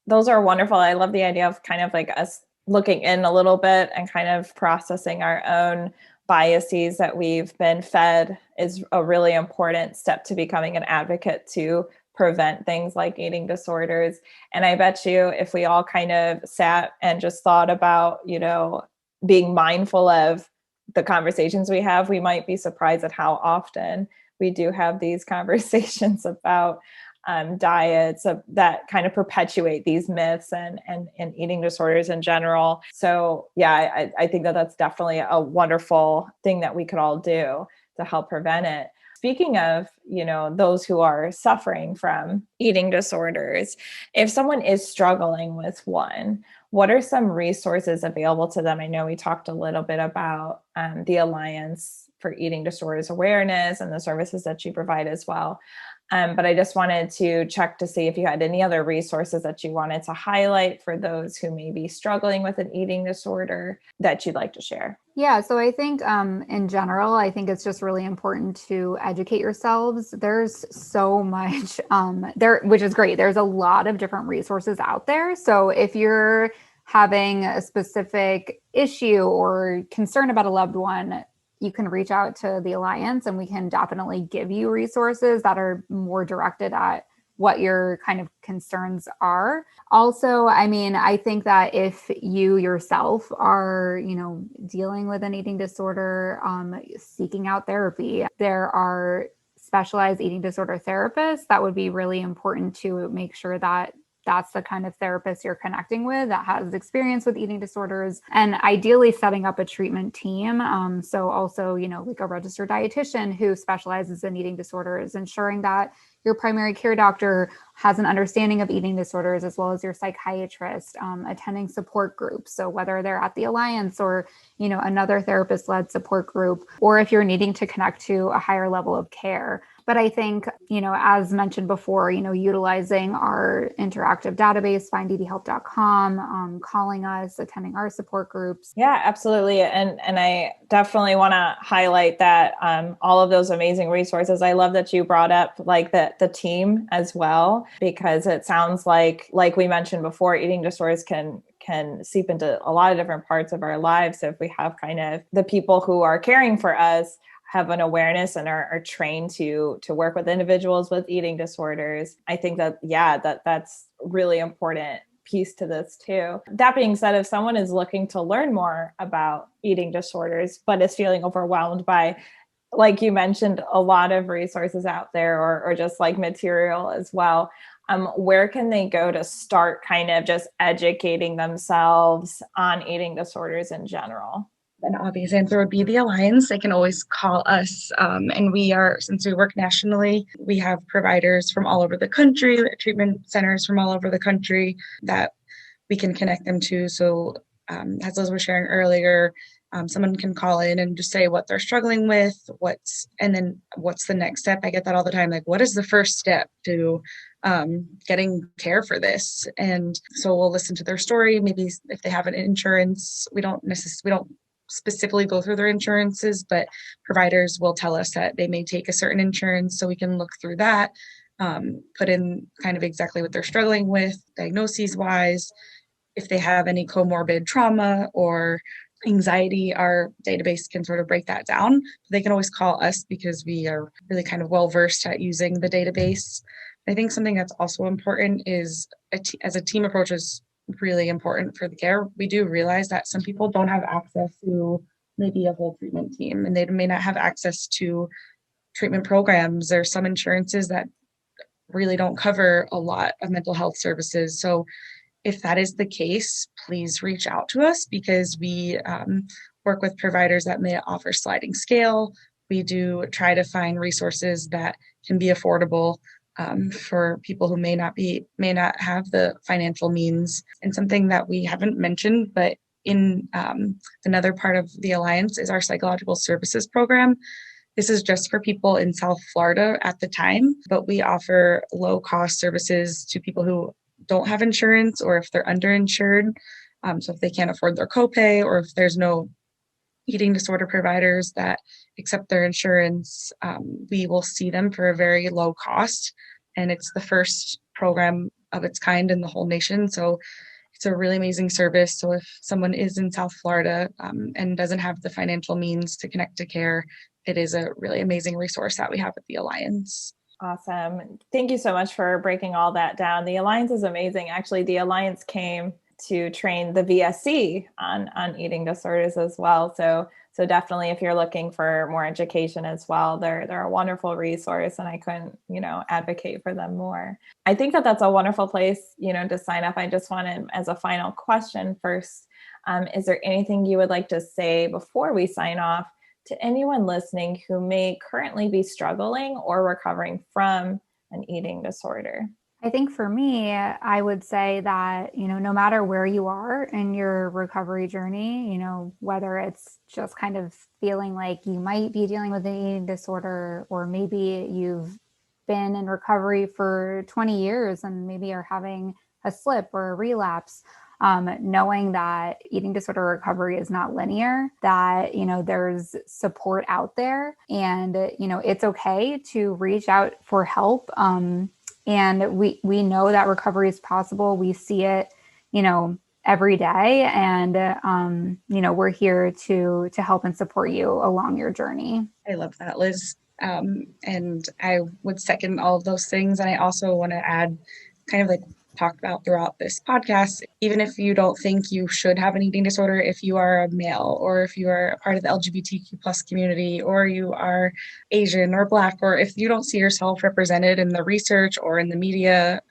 those are wonderful. I love the idea of kind of like us looking in a little bit and kind of processing our own biases that we've been fed is a really important step to becoming an advocate to prevent things like eating disorders. And I bet you if we all kind of sat and just thought about, being mindful of the conversations we have, we might be surprised at how often we do have these conversations about diets that kind of perpetuate these myths and eating disorders in general. So yeah, I think that's definitely a wonderful thing that we could all do to help prevent it. Speaking of, those who are suffering from eating disorders, if someone is struggling with one, what are some resources available to them? I know we talked a little bit about the Alliance for Eating Disorders Awareness and the services that you provide as well. But I just wanted to check to see if you had any other resources that you wanted to highlight for those who may be struggling with an eating disorder that you'd like to share. Yeah, so I think in general, I think it's just really important to educate yourselves. There's so much there, which is great. There's a lot of different resources out there. So if you're having a specific issue or concern about a loved one, you can reach out to the Alliance and we can definitely give you resources that are more directed at what your kind of concerns are. Also, I think that if you yourself are, dealing with an eating disorder, seeking out therapy, there are specialized eating disorder therapists that would be really important to make sure that that's the kind of therapist you're connecting with that has experience with eating disorders, and ideally setting up a treatment team. So also, like a registered dietitian who specializes in eating disorders, ensuring that your primary care doctor has an understanding of eating disorders, as well as your psychiatrist, attending support groups. So whether they're at the Alliance or, another therapist-led support group, or if you're needing to connect to a higher level of care. But I think, as mentioned before, utilizing our interactive database, finddhelp.com, calling us, attending our support groups. Yeah, absolutely. And I definitely want to highlight that all of those amazing resources. I love that you brought up like the team as well, because it sounds like we mentioned before, eating disorders can seep into a lot of different parts of our lives. So if we have kind of the people who are caring for us have an awareness and are trained to work with individuals with eating disorders, I think that's really important piece to this too. That being said, if someone is looking to learn more about eating disorders, but is feeling overwhelmed by, like you mentioned, a lot of resources out there or just like material as well, where can they go to start kind of just educating themselves on eating disorders in general? An obvious answer would be the Alliance. They can always call us. And since we work nationally, we have providers from all over the country, treatment centers from all over the country that we can connect them to. So as Liz was sharing earlier, someone can call in and just say what they're struggling with, what's the next step. I get that all the time. Like, what is the first step to getting care for this? And so we'll listen to their story. Maybe if they have an insurance, we don't specifically go through their insurances, but providers will tell us that they may take a certain insurance, so we can look through that, put in kind of exactly what they're struggling with, diagnoses wise. If they have any comorbid trauma or anxiety, our database can sort of break that down. They can always call us because we are really kind of well versed at using the database. I think something that's also important is as a team approach is really important for the care. We do realize that some people don't have access to maybe a whole treatment team, and they may not have access to treatment programs. There's some insurances that really don't cover a lot of mental health services. So if that is the case, please reach out to us, because we work with providers that may offer sliding scale. We do try to find resources that can be affordable for people who may not have the financial means. And something that we haven't mentioned, but in another part of the Alliance, is our psychological services program. This is just for people in South Florida at the time, but we offer low-cost services to people who don't have insurance, or if they're underinsured. So if they can't afford their copay, or if there's no eating disorder providers that accept their insurance, we will see them for a very low cost. And it's the first program of its kind in the whole nation. So it's a really amazing service. So if someone is in South Florida and doesn't have the financial means to connect to care, it is a really amazing resource that we have at the Alliance. Awesome. Thank you so much for breaking all that down. The Alliance is amazing. Actually, the Alliance came to train the VSC on eating disorders as well. So definitely, if you're looking for more education as well, they're a wonderful resource, and I couldn't, advocate for them more. I think that's a wonderful place, to sign up. I just wanted, as a final question first, is there anything you would like to say before we sign off to anyone listening who may currently be struggling or recovering from an eating disorder? I think for me, I would say that, no matter where you are in your recovery journey, whether it's just kind of feeling like you might be dealing with an eating disorder, or maybe you've been in recovery for 20 years and maybe are having a slip or a relapse, knowing that eating disorder recovery is not linear, that, there's support out there, and, it's okay to reach out for help. And we know that recovery is possible. We see it, every day, and, we're here to help and support you along your journey. I love that, Liz. And I would second all of those things. And I also want to add kind of like talked about throughout this podcast, even if you don't think you should have an eating disorder, if you are a male or if you are a part of the LGBTQ plus community or you are Asian or Black, or if you don't see yourself represented in the research or in the media,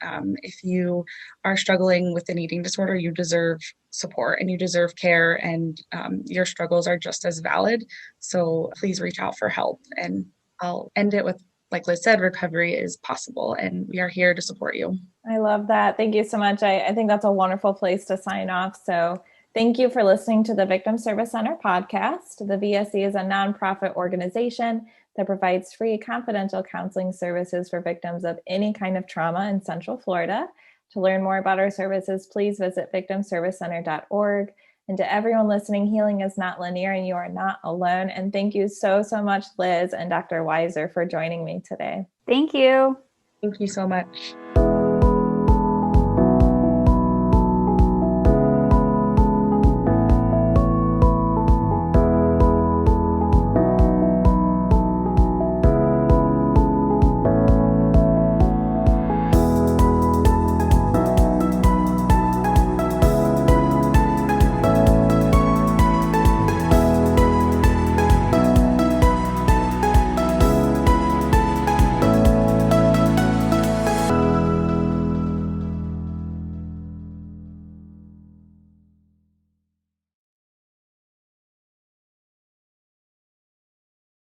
if you are struggling with an eating disorder, you deserve support and you deserve care, and your struggles are just as valid. So please reach out for help. And I'll end it with, like Liz said, recovery is possible and we are here to support you. I love that. Thank you so much. I think that's a wonderful place to sign off. So thank you for listening to the Victim Service Center podcast. The VSC is a nonprofit organization that provides free confidential counseling services for victims of any kind of trauma in Central Florida. To learn more about our services, please visit victimservicecenter.org. And to everyone listening, healing is not linear and you are not alone. And thank you so much, Liz and Dr. Weiser, for joining me today. Thank you. Thank you so much.